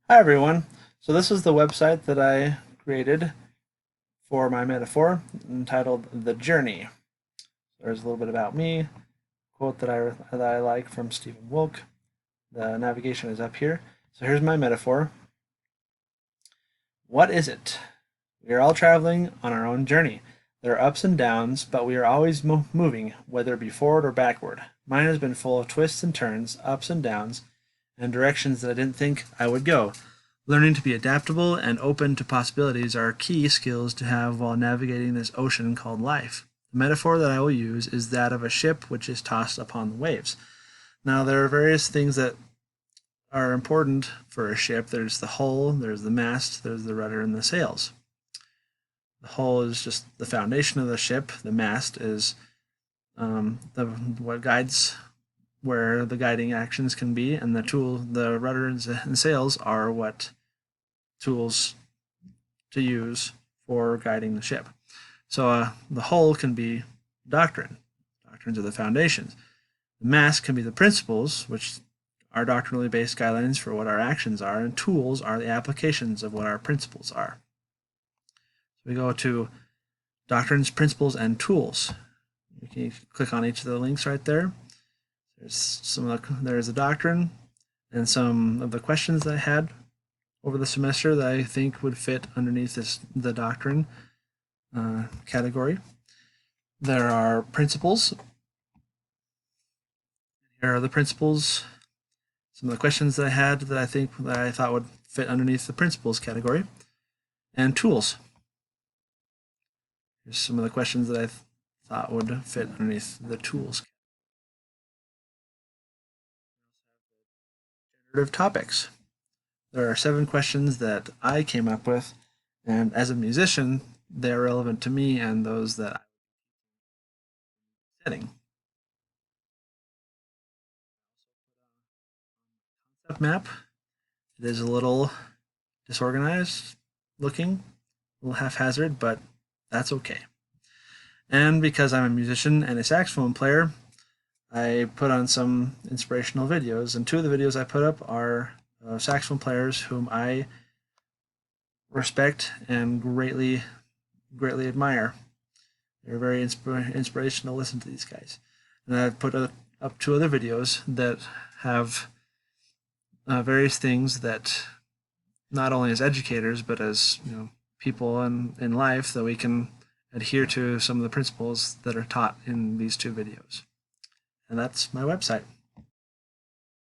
Hi everyone. So this is the website that I created for my metaphor entitled The Journey. There's a little bit about me, a quote that I like from Stephen Wilk. The navigation is up here. So here's my metaphor. What is it? We are all traveling on our own journey. There are ups and downs, but we are always moving, whether it be forward or backward. Mine has been full of twists and turns, ups and downs, and directions that I didn't think I would go. Learning to be adaptable and open to possibilities are key skills to have while navigating this ocean called life. The metaphor that I will use is that of a ship which is tossed upon the waves. Now, there are various things that are important for a ship. There's the hull, there's the mast, there's the rudder, and the sails. The hull is just the foundation of the ship. The mast is what guides where the guiding actions can be, and the rudder and sails are what tools to use for guiding the ship. So the hull can be doctrine. Doctrines are the foundations. The mast can be the principles, which are doctrinally based guidelines for what our actions are, and tools are the applications of what our principles are. So we go to doctrines, principles, and tools. You can click on each of the links right there. There's a doctrine and some of the questions that I had over the semester that I think would fit underneath the doctrine category. There are principles. Here are the principles. Some of the questions that I had that I thought would fit underneath the principles category. And tools. Here's some of the questions that I thought would fit underneath the tools. Generative topics. There are 7 questions that I came up with, and as a musician, they're relevant to me and those that I'm setting. Concept map. It is a little disorganized looking, a little haphazard, but that's okay. And because I'm a musician and a saxophone player, I put on some inspirational videos, and 2 of the videos I put up are saxophone players whom I respect and greatly admire. They're very inspirational to listen to these guys. And I've put up 2 other videos that have various things that not only as educators but as people in life that we can adhere to some of the principles that are taught in these 2 videos. And that's my website.